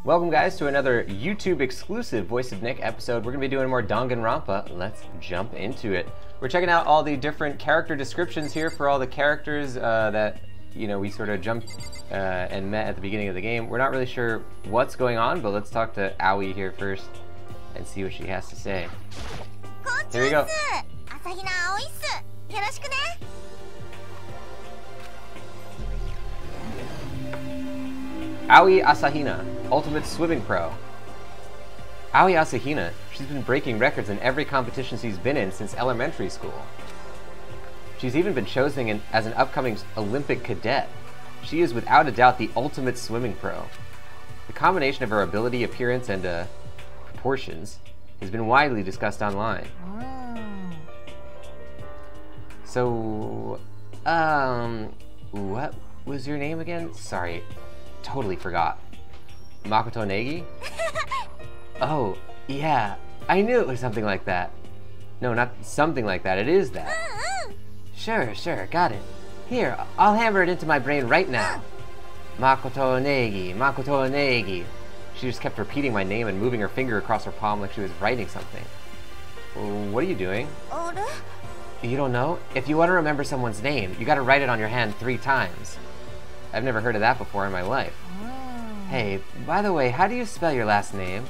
Welcome guys to another YouTube exclusive Voice of Nick episode. We're going to be doing more Danganronpa. Let's jump into it. We're checking out all the different character descriptions here for all the characters that, you know, we sort of jumped and met at the beginning of the game. We're not really sure what's going on, but let's talk to Aoi here first and see what she has to say. Here we go. Aoi Asahina, Ultimate Swimming Pro. Aoi Asahina, she's been breaking records in every competition she's been in since elementary school. She's even been chosen as an upcoming Olympic cadet. She is without a doubt the ultimate swimming pro. The combination of her ability, appearance, and proportions has been widely discussed online. So, what was your name again? Sorry. Totally forgot. Makoto Negi? Oh, yeah. I knew it was something like that. No, not something like that. It is that. Sure, got it. Here, I'll hammer it into my brain right now. Makoto Negi, Makoto Negi. She just kept repeating my name and moving her finger across her palm like she was writing something. What are you doing? You don't know? If you want to remember someone's name, you gotta write it on your hand 3 times. I've never heard of that before in my life. Hey, by the way, how do you spell your last name?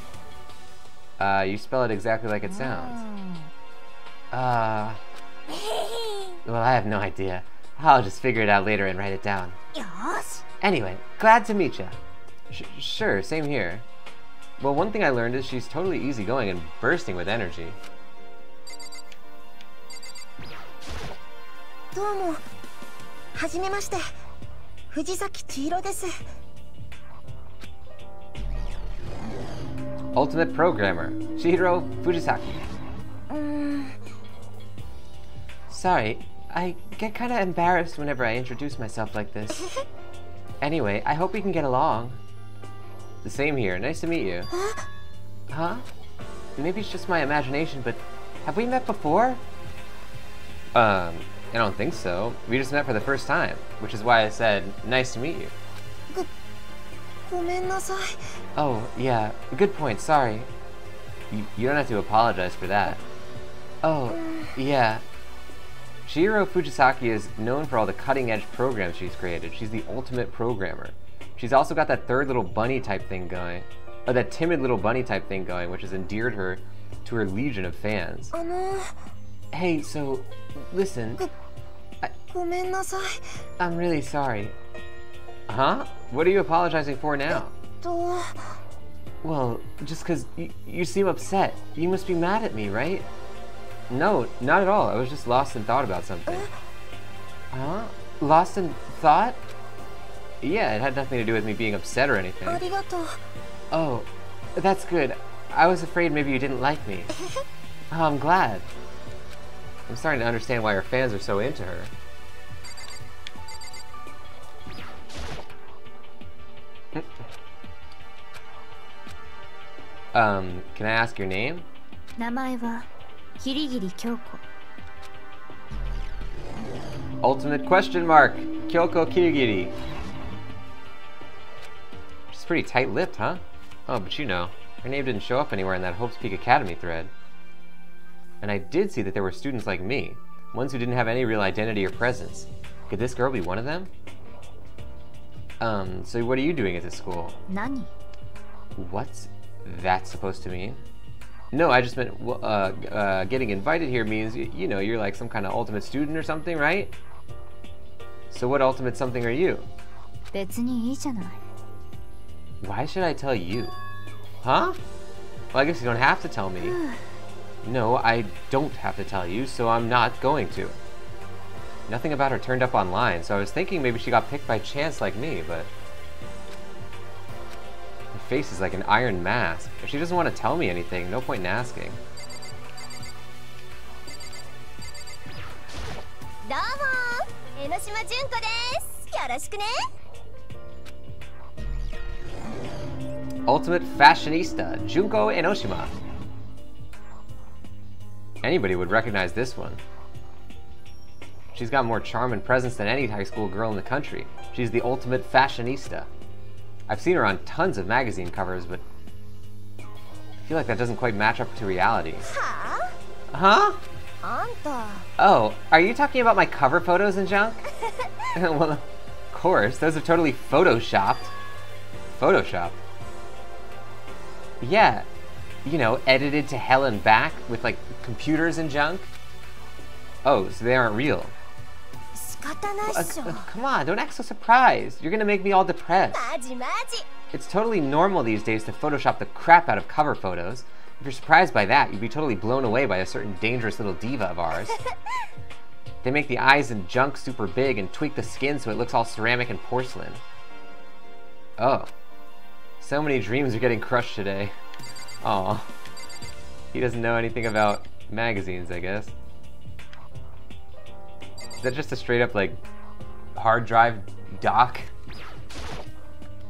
You spell it exactly like it sounds. Well, I have no idea. I'll just figure it out later and write it down. Anyway, glad to meet ya. Sure, same here. Well, one thing I learned is she's totally easygoing and bursting with energy. Ultimate Programmer, Chihiro Fujisaki. Sorry, I get kinda embarrassed whenever I introduce myself like this. Anyway, I hope we can get along. The same here, nice to meet you. Huh? Maybe it's just my imagination, but have we met before? I don't think so. We just met for the first time, which is why I said, nice to meet you. Oh, yeah, good point, sorry. You don't have to apologize for that. Oh, yeah. Chihiro Fujisaki is known for all the cutting-edge programs she's created. She's the ultimate programmer. She's also got that third little bunny type thing going. Or that timid little bunny type thing going, which has endeared her to her legion of fans. Hey, so, listen. I'm really sorry. Huh? What are you apologizing for now? Well, just because you seem upset. You must be mad at me, right? No, not at all. I was just lost in thought about something. Huh? Lost in thought? Yeah, it had nothing to do with me being upset or anything. Oh, that's good. I was afraid maybe you didn't like me. Oh, I'm glad. I'm starting to understand why her fans are so into her. Can I ask your name? Ultimate question mark, Kyoko Kirigiri. She's pretty tight-lipped, huh? Oh, but you know, her name didn't show up anywhere in that Hope's Peak Academy thread. And I did see that there were students like me, ones who didn't have any real identity or presence. Could this girl be one of them? So what are you doing at this school? Nani? What's that supposed to mean? No, I just meant, getting invited here means, you know, you're like some kind of ultimate student or something, right? So what ultimate something are you? Why should I tell you? Huh? Well, I guess you don't have to tell me. No, I don't have to tell you, so I'm not going to. Nothing about her turned up online, so I was thinking maybe she got picked by chance like me, but... Her face is like an iron mask. If she doesn't want to tell me anything, no point in asking. Ultimate Fashionista, Junko Enoshima. Anybody would recognize this one. She's got more charm and presence than any high school girl in the country. She's the ultimate fashionista. I've seen her on tons of magazine covers, but I feel like that doesn't quite match up to reality. Huh? Oh, are you talking about my cover photos and junk? Well, of course, those are totally photoshopped. Photoshopped? Yeah, you know, edited to hell and back with like computers and junk. Oh, so they aren't real. Come on, don't act so surprised. You're gonna make me all depressed. It's totally normal these days to Photoshop the crap out of cover photos. If you're surprised by that, you'd be totally blown away by a certain dangerous little diva of ours. They make the eyes and junk super big and tweak the skin so it looks all ceramic and porcelain. Oh. So many dreams are getting crushed today. Aw. He doesn't know anything about magazines, I guess. Is that just a straight up, like, hard drive dock?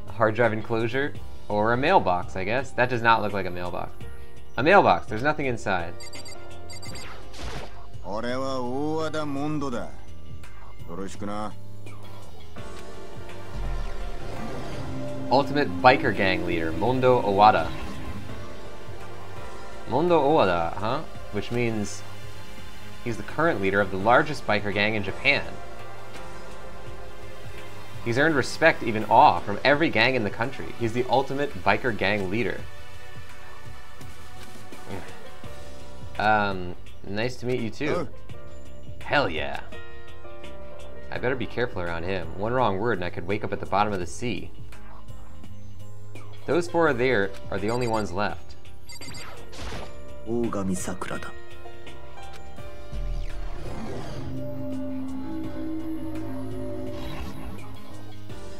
A hard drive enclosure? Or a mailbox, I guess? That does not look like a mailbox. A mailbox, there's nothing inside. Ultimate biker gang leader, Mondo Owada. Mondo Owada, huh? Which means he's the current leader of the largest biker gang in Japan. He's earned respect, even awe, from every gang in the country. He's the ultimate biker gang leader. Nice to meet you too. Hell yeah. I better be careful around him. One wrong word and I could wake up at the bottom of the sea. Those four there are the only ones left.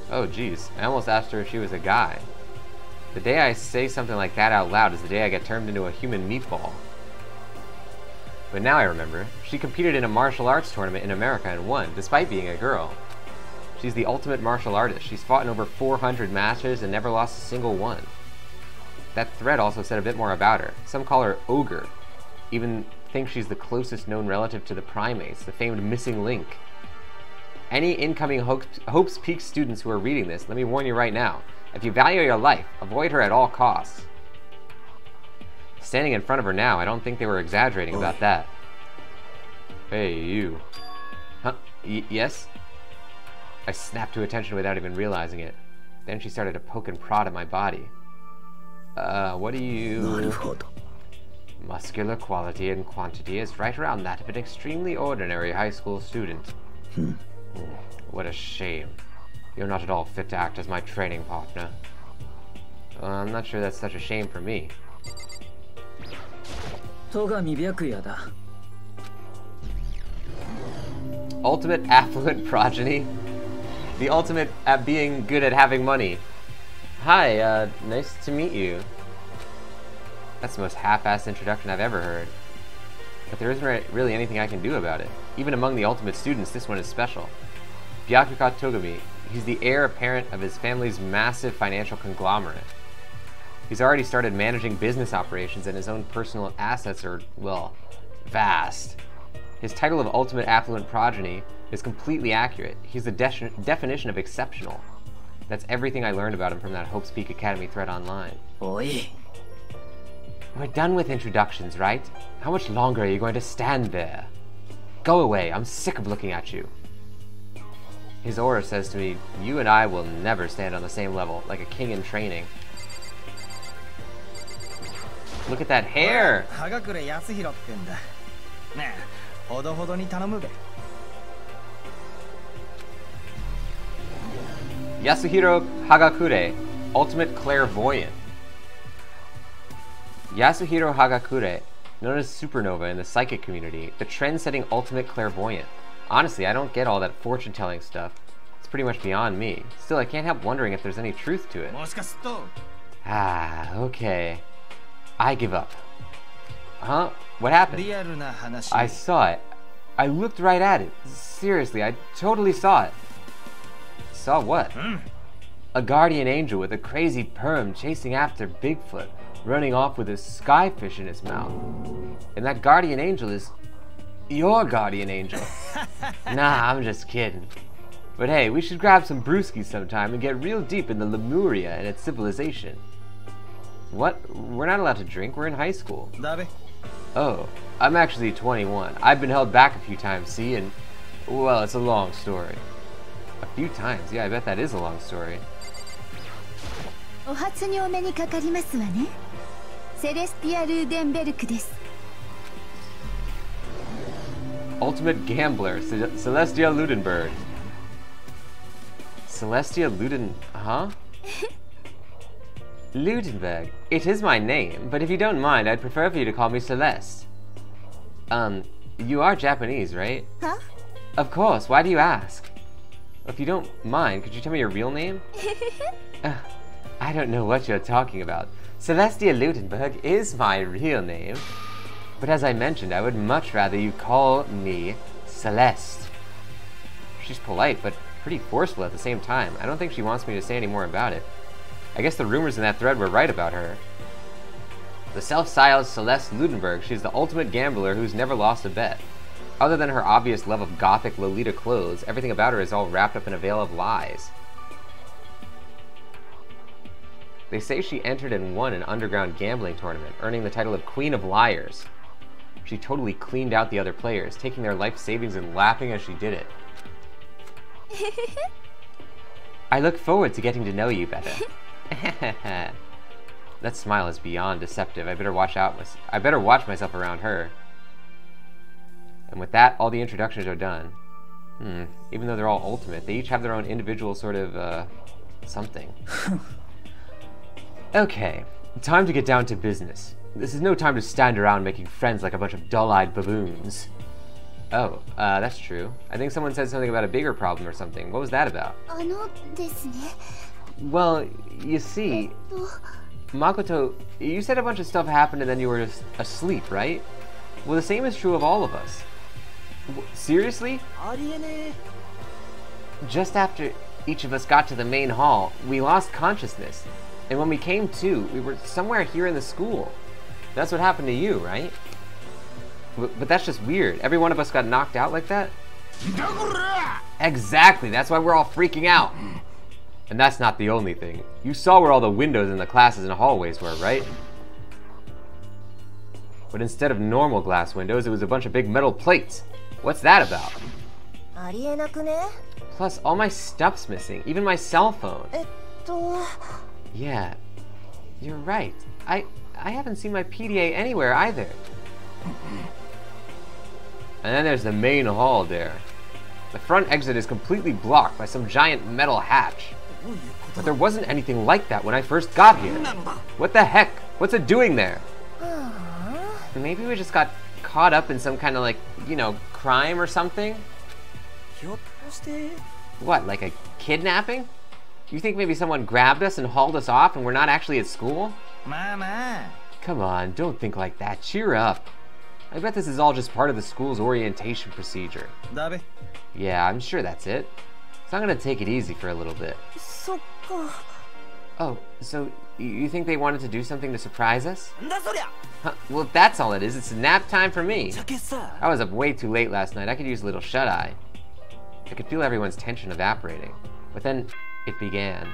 Oh geez, I almost asked her if she was a guy. The day I say something like that out loud is the day I get turned into a human meatball. But now I remember, she competed in a martial arts tournament in America and won, despite being a girl. She's the ultimate martial artist. She's fought in over 400 matches and never lost a single one. That thread also said a bit more about her. Some call her Ogre, even think she's the closest known relative to the primates, the famed missing link. Any incoming Hope's Peak students who are reading this, let me warn you right now, if you value your life, avoid her at all costs. Standing in front of her now, I don't think they were exaggerating about that. Hey, you. Huh? Yes? I snapped to attention without even realizing it. Then she started to poke and prod at my body. What do you... Muscular quality and quantity is right around that of an extremely ordinary high school student. What a shame. You're not at all fit to act as my training partner. I'm not sure that's such a shame for me. Ultimate affluent progeny? The ultimate at being good at having money. Hi, nice to meet you. That's the most half-assed introduction I've ever heard. But there isn't really anything I can do about it. Even among the ultimate students, this one is special. Byakuka Togumi, he's the heir apparent of his family's massive financial conglomerate. He's already started managing business operations and his own personal assets are, well, vast. His title of Ultimate Affluent Progeny is completely accurate. He's the definition of exceptional. That's everything I learned about him from that Hope's Peak Academy thread online. Oi. We're done with introductions, right? How much longer are you going to stand there? Go away, I'm sick of looking at you. His aura says to me, you and I will never stand on the same level, like a king in training. Look at that hair! Yasuhiro Hagakure, Ultimate Clairvoyant. Yasuhiro Hagakure, known as Supernova in the psychic community, the trend-setting Ultimate Clairvoyant. Honestly, I don't get all that fortune-telling stuff. It's pretty much beyond me. Still, I can't help wondering if there's any truth to it. Ah, okay. I give up. Huh? What happened? I saw it. I looked right at it. Seriously, I totally saw it. Saw what? A guardian angel with a crazy perm chasing after Bigfoot, running off with a skyfish in his mouth. And that guardian angel is your guardian angel. Nah, I'm just kidding. But hey, we should grab some brewskis sometime and get real deep in the Lemuria and its civilization. What? We're not allowed to drink, we're in high school. Oh, I'm actually 21. I've been held back a few times, see, and, well, it's a long story. A few times? Yeah, I bet that is a long story. Ultimate Gambler, Celestia Ludenberg. Celestia Luden... huh? Ludenberg. It is my name, but if you don't mind, I'd prefer for you to call me Celeste. You are Japanese, right? Huh? Of course, why do you ask? If you don't mind, could you tell me your real name? I don't know what you're talking about. Celestia Ludenberg is my real name. But as I mentioned, I would much rather you call me Celeste. She's polite, but pretty forceful at the same time. I don't think she wants me to say any more about it. I guess the rumors in that thread were right about her. The self-styled Celeste Ludenberg, she's the ultimate gambler who's never lost a bet. Other than her obvious love of gothic Lolita clothes, everything about her is all wrapped up in a veil of lies. They say she entered and won an underground gambling tournament, earning the title of Queen of Liars. She totally cleaned out the other players, taking their life savings and laughing as she did it. I look forward to getting to know you better. That smile is beyond deceptive. I better watch myself around her. And with that, all the introductions are done. Even though they're all ultimate, they each have their own individual sort of, something. Okay, time to get down to business. This is no time to stand around making friends like a bunch of dull-eyed baboons. Oh, that's true. I think someone said something about a bigger problem or something. What was that about? Well, you see, Makoto, you said a bunch of stuff happened and then you were just asleep, right? Well, the same is true of all of us. Seriously? Just after each of us got to the main hall, we lost consciousness. And when we came to, we were somewhere here in the school. That's what happened to you, right? But that's just weird. Every one of us got knocked out like that? Exactly, that's why we're all freaking out. And that's not the only thing. You saw where all the windows in the classes and hallways were, right? But instead of normal glass windows, it was a bunch of big metal plates. What's that about? Plus, all my stuff's missing, even my cell phone. Yeah, you're right. I haven't seen my PDA anywhere either. And then there's the main hall there. The front exit is completely blocked by some giant metal hatch. But there wasn't anything like that when I first got here. What the heck? What's it doing there? Maybe we just got caught up in some kind of, like, you know, crime or something? What, like a kidnapping? You think maybe someone grabbed us and hauled us off and we're not actually at school? Come on, don't think like that. Cheer up. I bet this is all just part of the school's orientation procedure. Yeah, I'm sure that's it. So I'm gonna take it easy for a little bit. Oh, so you think they wanted to do something to surprise us? Huh, well, if that's all it is, it's nap time for me. I was up way too late last night. I could use a little shut-eye. I could feel everyone's tension evaporating. But then it began.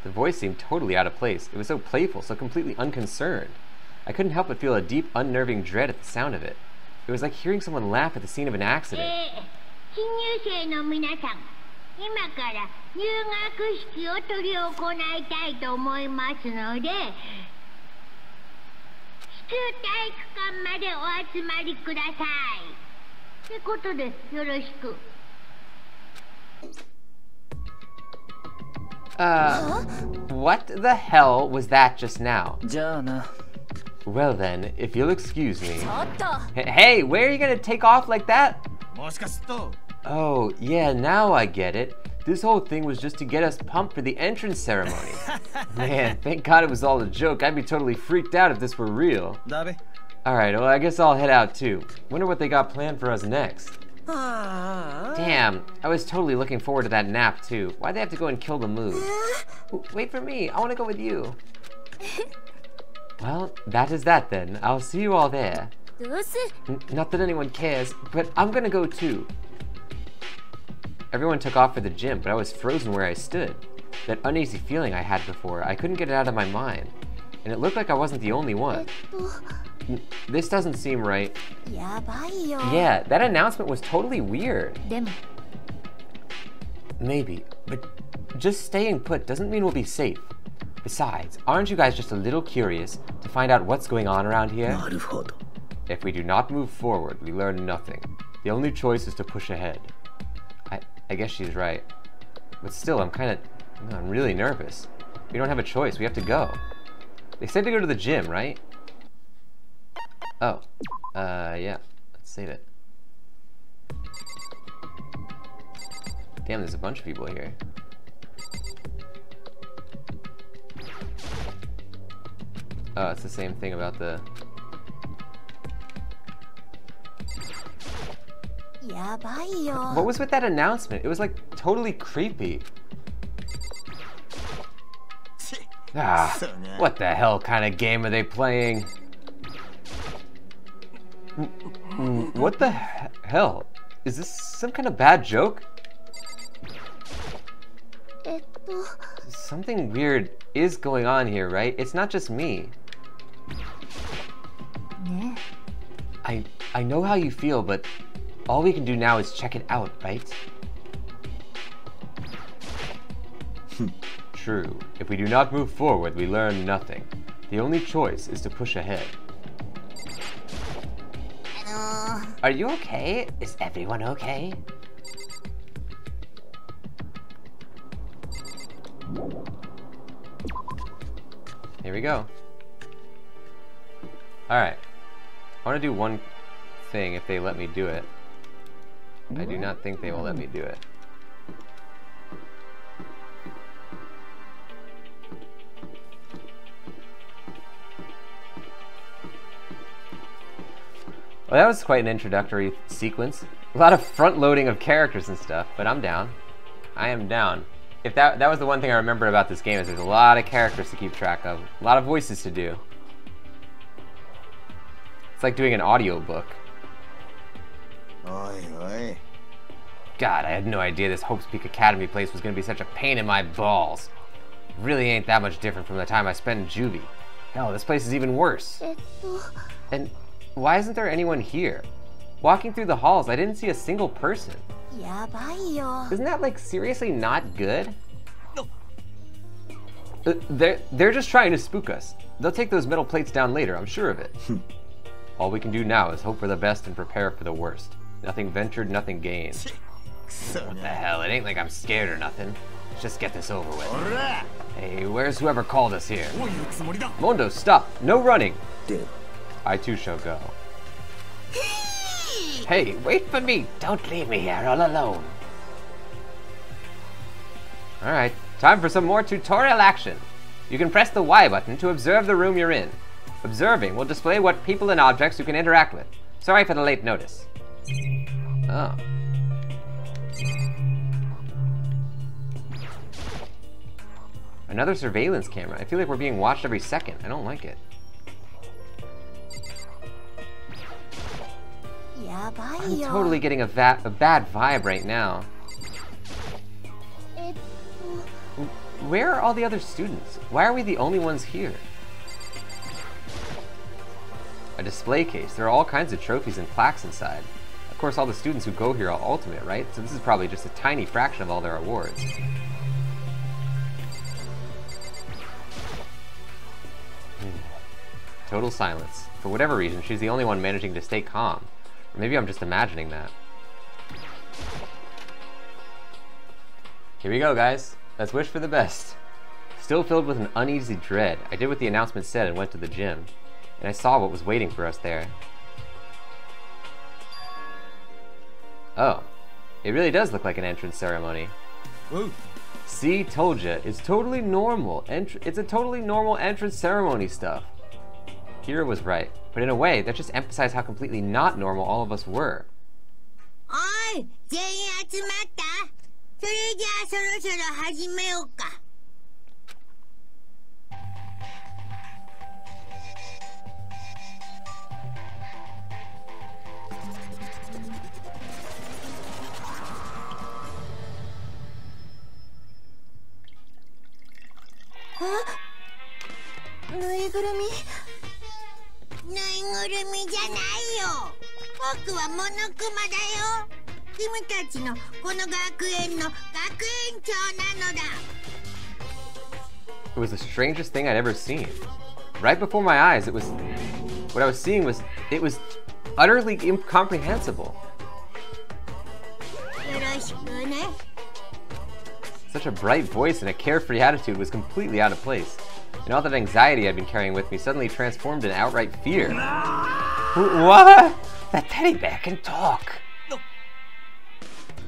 The voice seemed totally out of place. It was so playful, so completely unconcerned. I couldn't help but feel a deep, unnerving dread at the sound of it. It was like hearing someone laugh at the scene of an accident. What the hell was that just now? Well then, if you'll excuse me. Hey, where are you gonna take off like that? Oh, yeah, now I get it. This whole thing was just to get us pumped for the entrance ceremony. Man, thank God it was all a joke. I'd be totally freaked out if this were real. Alright, well, I guess I'll head out too. Wonder what they got planned for us next. Damn, I was totally looking forward to that nap too. Why'd they have to go and kill the mood? Wait for me, I want to go with you. Well, that is that then. I'll see you all there. Not that anyone cares, but I'm gonna go too. Everyone took off for the gym, but I was frozen where I stood. That uneasy feeling I had before, I couldn't get it out of my mind. And it looked like I wasn't the only one. This doesn't seem right. Yeah, that announcement was totally weird. Maybe, but just staying put doesn't mean we'll be safe. Besides, aren't you guys just a little curious to find out what's going on around here? If we do not move forward, we learn nothing. The only choice is to push ahead. I guess she's right. But still, I'm really nervous. We don't have a choice, we have to go. They said to go to the gym, right? Oh, yeah, let's save it. Damn, there's a bunch of people here. Oh, it's the same thing about the... What was with that announcement? It was like totally creepy. Ah, what the hell kind of game are they playing? What the hell? Is this some kind of bad joke? Something weird is going on here, right? It's not just me. I know how you feel, but all we can do now is check it out, right? True. If we do not move forward, we learn nothing. The only choice is to push ahead. Are you okay? Is everyone okay? Here we go. Alright. I want to do one thing if they let me do it. I do not think they will let me do it. Well, that was quite an introductory sequence. A lot of front-loading of characters and stuff, but I'm down. I am down. If that was the one thing I remember about this game, is there's a lot of characters to keep track of. A lot of voices to do. It's like doing an audiobook. God, I had no idea this Hope's Peak Academy place was going to be such a pain in my balls. It really ain't that much different from the time I spent in juvie. Hell, this place is even worse. And why isn't there anyone here? Walking through the halls, I didn't see a single person. Isn't that, like, seriously not good? They're just trying to spook us. They'll take those metal plates down later, I'm sure of it. All we can do now is hope for the best and prepare for the worst. Nothing ventured, nothing gained. What the hell, it ain't like I'm scared or nothing. Let's just get this over with. Hey, where's whoever called us here? Mondo, stop! No running! I too shall go. Hey, wait for me! Don't leave me here all alone. Alright, time for some more tutorial action. You can press the Y button to observe the room you're in. Observing will display what people and objects you can interact with. Sorry for the late notice. Oh. Another surveillance camera. I feel like we're being watched every second. I don't like it. I'm totally getting a bad vibe right now. Where are all the other students? Why are we the only ones here? A display case. There are all kinds of trophies and plaques inside. Of course, all the students who go here are ultimate, right? So this is probably just a tiny fraction of all their awards. Total silence. For whatever reason, she's the only one managing to stay calm. Or maybe I'm just imagining that. Here we go, guys. Let's wish for the best. Still filled with an uneasy dread, I did what the announcement said and went to the gym. And I saw what was waiting for us there. Oh. It really does look like an entrance ceremony. Whoa. See, told ya, it's totally normal. It's a totally normal entrance ceremony stuff. Kira was right, but in a way, that just emphasized how completely not normal all of us were. おい、全員集まった？それじゃあそろそろ始めようか。ぬいぐるみ。ぬいぐるみじゃないよ。僕はモノクマだよ。君たちのこの学園の学園長なのだ。It was the strangest thing I'd ever seen. Right before my eyes, what I was seeing was utterly incomprehensible. よろしくね。 Such a bright voice and a carefree attitude was completely out of place. And all that anxiety I'd been carrying with me suddenly transformed in outright fear. What? That teddy bear can talk.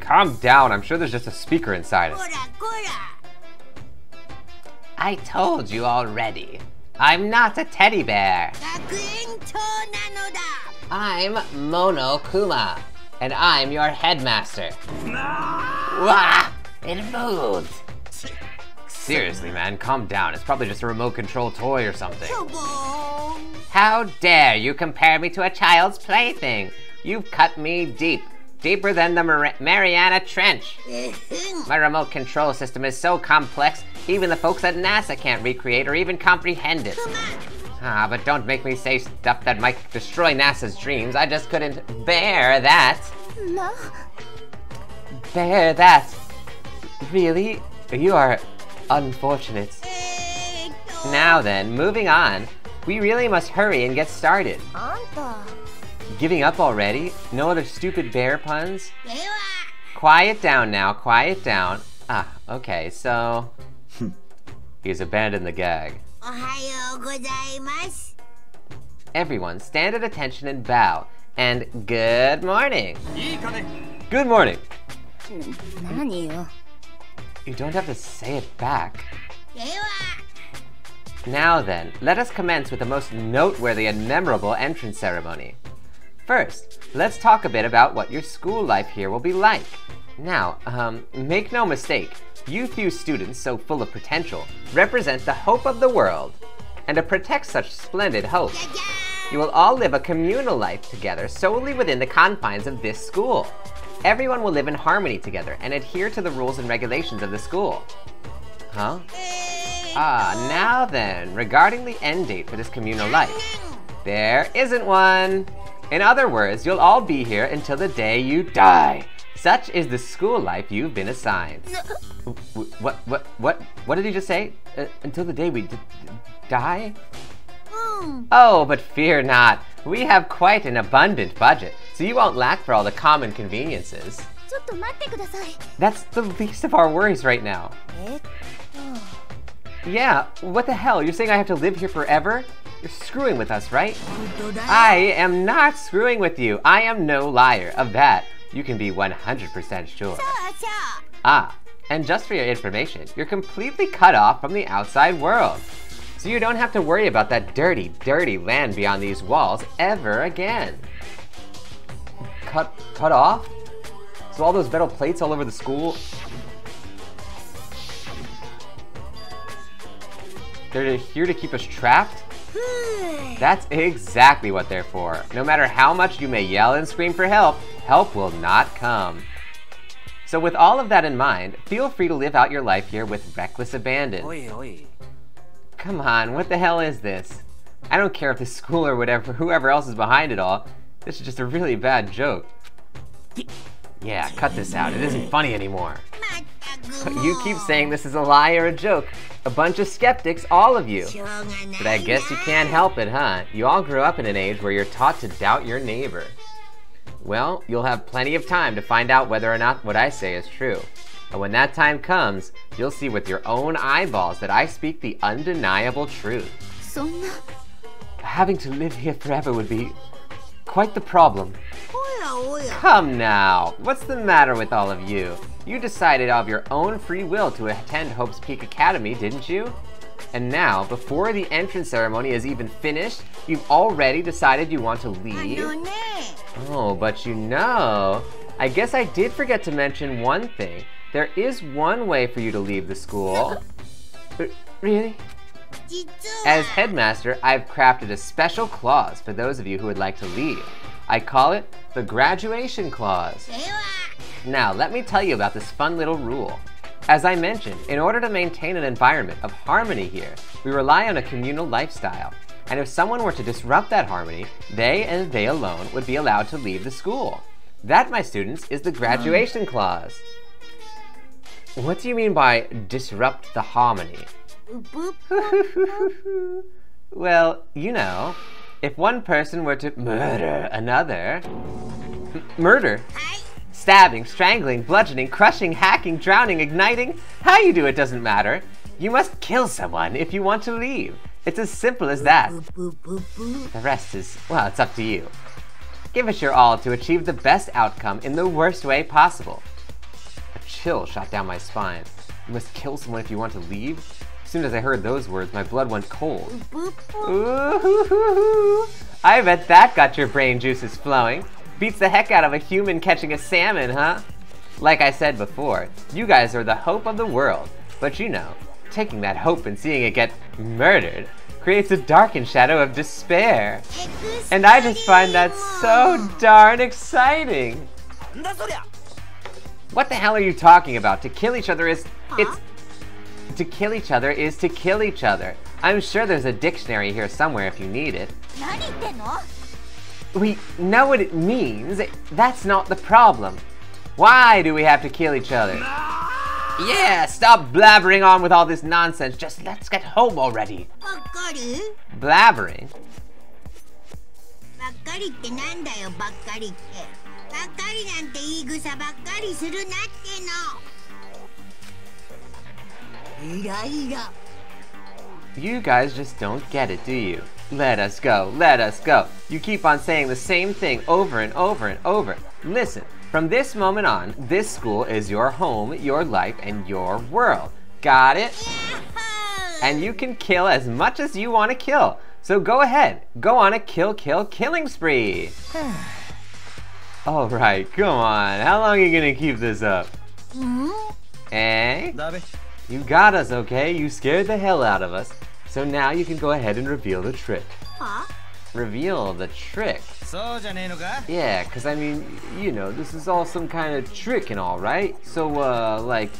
Calm down, I'm sure there's just a speaker inside it. こらこら。 I told you already. I'm not a teddy bear. 学園長なのだ。 I'm Monokuma, and I'm your headmaster. Wah! It moved. Seriously, man, calm down. It's probably just a remote control toy or something. しょぼーん。 How dare you compare me to a child's plaything? You've cut me deep. Deeper than the Mariana Trench. My remote control system is so complex, even the folks at NASA can't recreate or even comprehend it. Ah, but don't make me say stuff that might destroy NASA's dreams. I just couldn't bear that. No. Bear that. Really? You are unfortunate. Now then, moving on. We really must hurry and get started. あんた。 Giving up already? No other stupid bear puns? では。 Quiet down now, quiet down. Ah, okay, so... He's abandoned the gag. おはようございます。 Everyone, stand at attention and bow. And good morning. いいかね。 Good morning. 何よ。 You don't have to say it back. では。 Now then, let us commence with the most noteworthy and memorable entrance ceremony. First, let's talk a bit about what your school life here will be like. Now, make no mistake, you few students so full of potential represent the hope of the world. And to protect such splendid hope, you will all live a communal life together solely within the confines of this school. Everyone will live in harmony together and adhere to the rules and regulations of the school. Huh? Ah, now then, regarding the end date for this communal life. There isn't one. In other words, you'll all be here until the day you die. Such is the school life you've been assigned. What did he just say? Until the day we die? Oh, but fear not. We have quite an abundant budget, so you won't lack for all the common conveniences. ちょっと待ってください。 That's the least of our worries right now. えっと。 Yeah, what the hell? You're saying I have to live here forever? You're screwing with us, right? 本当だよ。 I am not screwing with you. I am no liar. Of that, you can be 100% sure. そうそう。 Ah, and just for your information, you're completely cut off from the outside world. So you don't have to worry about that dirty, dirty land beyond these walls ever again. Cut off? So all those metal plates all over the school, they're here to keep us trapped? That's exactly what they're for. No matter how much you may yell and scream for help, help will not come. So with all of that in mind, feel free to live out your life here with reckless abandon. Oi. Come on, what the hell is this? I don't care if the school or whoever else is behind it all. This is just a really bad joke. Yeah, cut this out. It isn't funny anymore. まったくもう。 You keep saying this is a lie or a joke. A bunch of skeptics, all of you. しょうがないな。 But I guess you can't help it, huh? You all grew up in an age where you're taught to doubt your neighbor. Well, you'll have plenty of time to find out whether or not what I say is true. And when that time comes, you'll see with your own eyeballs that I speak the undeniable truth. そんな。 Having to live here forever would be quite the problem. ほら Come now, what's the matter with all of you? You decided of your own free will to attend Hope's Peak Academy, didn't you? And now, before the entrance ceremony is even finished, you've already decided you want to leave? Oh, but you know, I guess I did forget to mention one thing. There is one way for you to leave the school. Really? As headmaster, I've crafted a special clause for those of you who would like to leave. I call it the graduation clause. Now, let me tell you about this fun little rule. As I mentioned, in order to maintain an environment of harmony here, we rely on a communal lifestyle. And if someone were to disrupt that harmony, they and they alone would be allowed to leave the school. That, my students, is the graduation clause. What do you mean by disrupt the harmony? Well, you know, if one person were to murder another... Murder? Stabbing, strangling, bludgeoning, crushing, hacking, drowning, igniting, how you do it doesn't matter. You must kill someone if you want to leave. It's as simple as that. The rest is, well, it's up to you. Give it your all to achieve the best outcome in the worst way possible. A chill shot down my spine. You must kill someone if you want to leave? As soon as I heard those words, my blood went cold. Ooh, I bet that got your brain juices flowing. Beats the heck out of a human catching a salmon, huh? Like I said before, you guys are the hope of the world. But you know, taking that hope and seeing it get murdered creates a darkened shadow of despair. And I just find that so darn exciting. What the hell are you talking about? To kill each other is... To kill each other is to kill each other. I'm sure there's a dictionary here somewhere if you need it. We know what it means. That's not the problem. Why do we have to kill each other? Yeah, stop blabbering on with all this nonsense. Just let's get home already. Blabbering? You guys just don't get it, do you? Let us go, let us go. You keep on saying the same thing over and over and over. Listen, from this moment on, this school is your home, your life, and your world. Got it? And you can kill as much as you want to kill. So go ahead, go on a killing spree. All right, come on. How long are you gonna keep this up? Eh? You got us, okay? You scared the hell out of us. So now you can go ahead and reveal the trick. Reveal the trick? Yeah, because I mean, you know, this is all some kind of trick and all, right? So, like...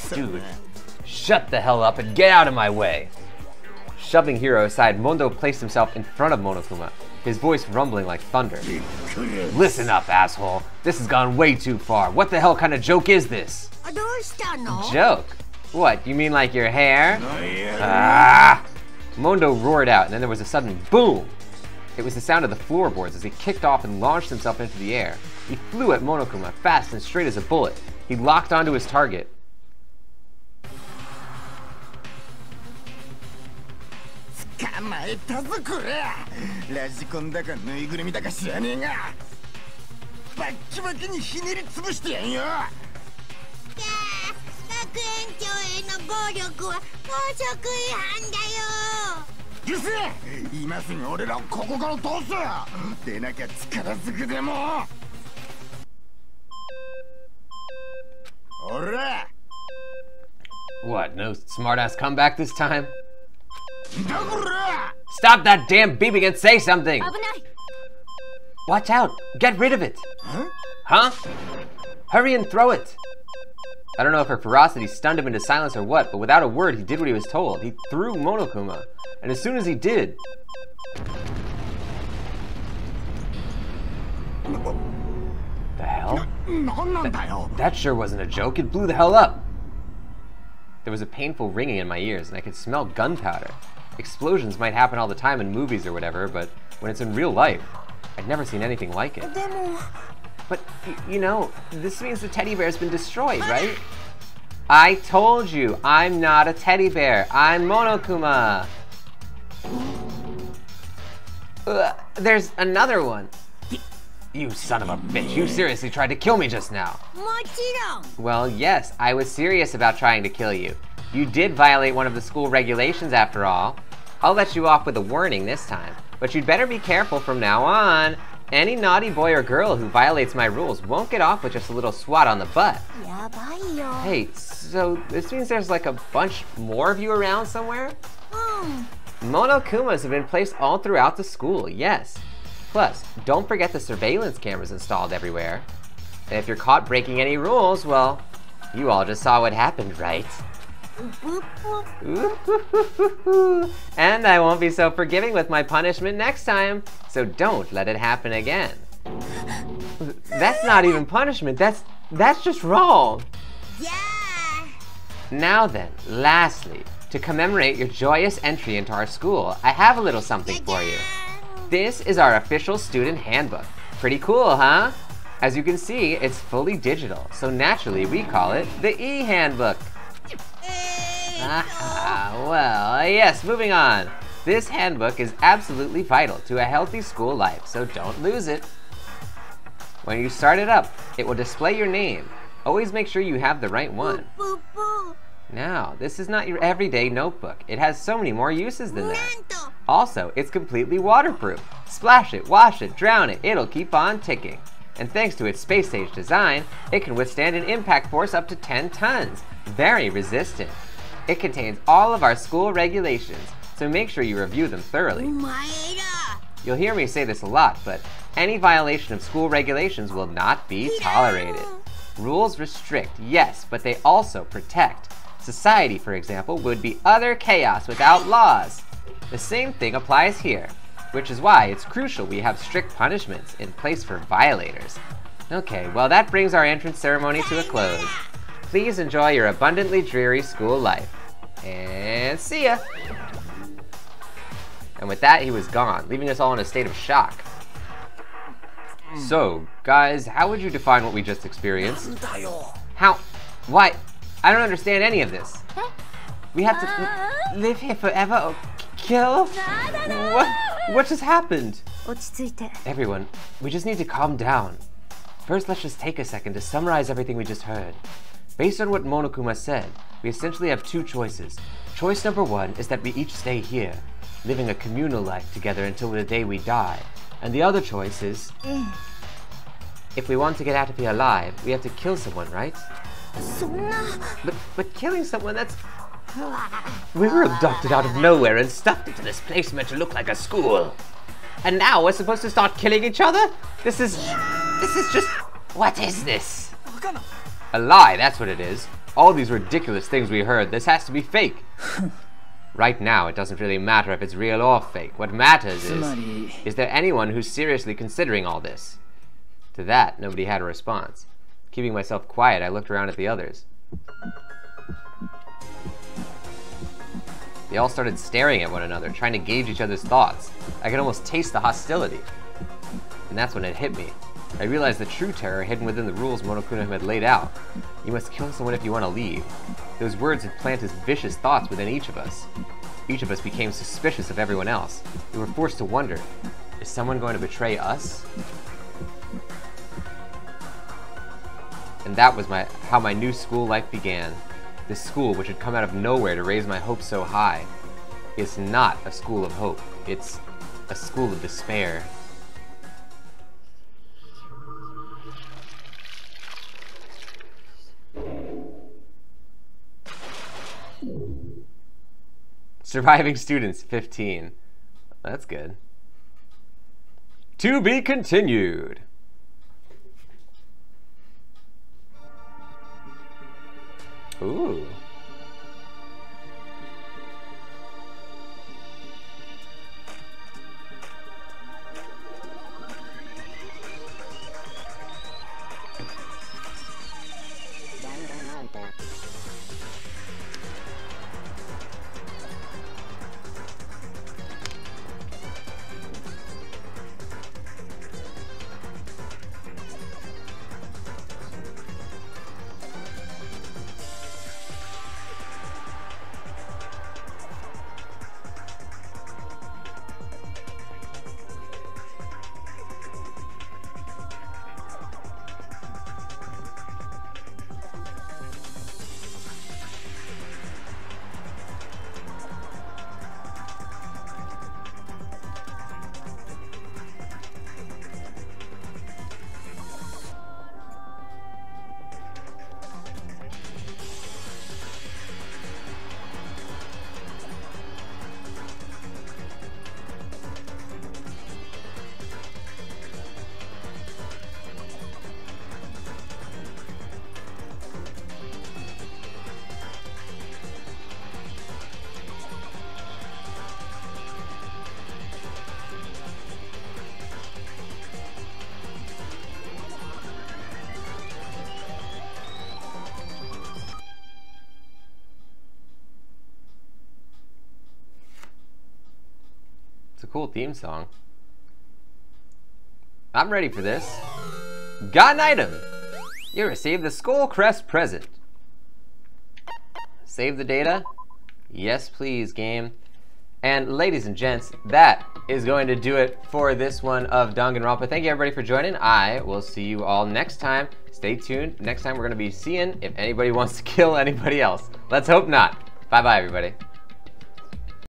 Dude, shut the hell up and get out of my way! Shoving Hiro aside, Mondo placed himself in front of Monokuma, his voice rumbling like thunder. Listen up, asshole. This has gone way too far. What the hell kind of joke is this? Joke? What, you mean like your hair? Ah! Mondo roared out, and then there was a sudden boom! It was the sound of the floorboards as he kicked off and launched himself into the air. He flew at Monokuma, fast and straight as a bullet. He locked onto his target. What, no smartass comeback this time? Stop that damn beeping and say something! Watch out! Get rid of it! Huh? Hurry and throw it! I don't know if her ferocity stunned him into silence or what, but without a word, he did what he was told. He threw Monokuma, and as soon as he did... The hell? That sure wasn't a joke. It blew the hell up. There was a painful ringing in my ears, and I could smell gunpowder. Explosions might happen all the time in movies or whatever, but when it's in real life, I'd never seen anything like it. But, you know, this means the teddy bear's been destroyed, right? I told you, I'm not a teddy bear. I'm Monokuma. There's another one. You son of a bitch, you seriously tried to kill me just now. もちろん Well, yes, I was serious about trying to kill you. You did violate one of the school regulations after all. I'll let you off with a warning this time, but you'd better be careful from now on. Any naughty boy or girl who violates my rules won't get off with just a little swat on the butt. やばいよ。 Hey, so this means there's like a bunch more of you around somewhere? うん Monokumas have been placed all throughout the school, yes. Plus, don't forget the surveillance cameras installed everywhere. And if you're caught breaking any rules, well, you all just saw what happened, right? うぷ And I won't be so forgiving with my punishment next time, so don't let it happen again. That's not even punishment, that's just wrong. じゃあ Now then, lastly, to commemorate your joyous entry into our school, I have a little something for you. This is our official student handbook. Pretty cool, huh? As you can see, it's fully digital, so naturally we call it the e-handbook. Well, yes, moving on. This handbook is absolutely vital to a healthy school life, so don't lose it. When you start it up, it will display your name. Always make sure you have the right one. ぷぷ Now, this is not your everyday notebook. It has so many more uses than な that. んと Also, it's completely waterproof. Splash it, wash it, drown it, it'll keep on ticking. And thanks to its space-age design, it can withstand an impact force up to 10 tons. Very resistant. It contains all of our school regulations, so make sure you review them お thoroughly. 前ら You'll hear me say this a lot, but any violation of school regulations will not be tolerated. Rules restrict, yes, but they also protect. Society, for example, would be utter chaos without laws. The same thing applies here, which is why it's crucial we have strict punishments in place for violators. Okay, well that brings our entrance ceremony to a close. Please enjoy your abundantly dreary school life. And see ya! And with that, he was gone, leaving us all in a state of shock. So, guys, how would you define what we just experienced? How? Why? I don't understand any of this. We have to live here forever or kill? What just happened? 落ち着いて。 Everyone, we just need to calm down. First, let's just take a second to summarize everything we just heard. Based on what Monokuma said, we essentially have two choices. Choice number one is that we each stay here, living a communal life together until the day we die. And the other choice is, if we want to get out of here alive, we have to kill someone, right? そんな。 But killing someone, that's... We were abducted out of nowhere and stuffed into this place meant to look like a school. And now we're supposed to start killing each other? This is just... What is this? A lie, that's what it is. All these ridiculous things we heard, this has to be fake. Right now, it doesn't really matter if it's real or fake. What matters is there anyone who's seriously considering all this? To that, nobody had a response. Keeping myself quiet, I looked around at the others. They all started staring at one another, trying to gauge each other's thoughts. I could almost taste the hostility. And that's when it hit me. I realized the true terror hidden within the rules Monokuma had laid out. You must kill someone if you want to leave. Those words had planted vicious thoughts within each of us. Each of us became suspicious of everyone else. We were forced to wonder, is someone going to betray us? And that was how my new school life began. This school, which had come out of nowhere to raise my hopes so high. It's not a school of hope. It's a school of despair. Surviving students, 15. That's good. To be continued. Ooh. Danganronpa. cool theme song. I'm ready for this. Got an item! You received the Skull Crest present. Save the data? Yes, please, game. And ladies and gents, that is going to do it for this one of Danganronpa. Thank you everybody for joining. I will see you all next time. Stay tuned. Next time we're going to be seeing if anybody wants to kill anybody else. Let's hope not. Bye-bye, everybody.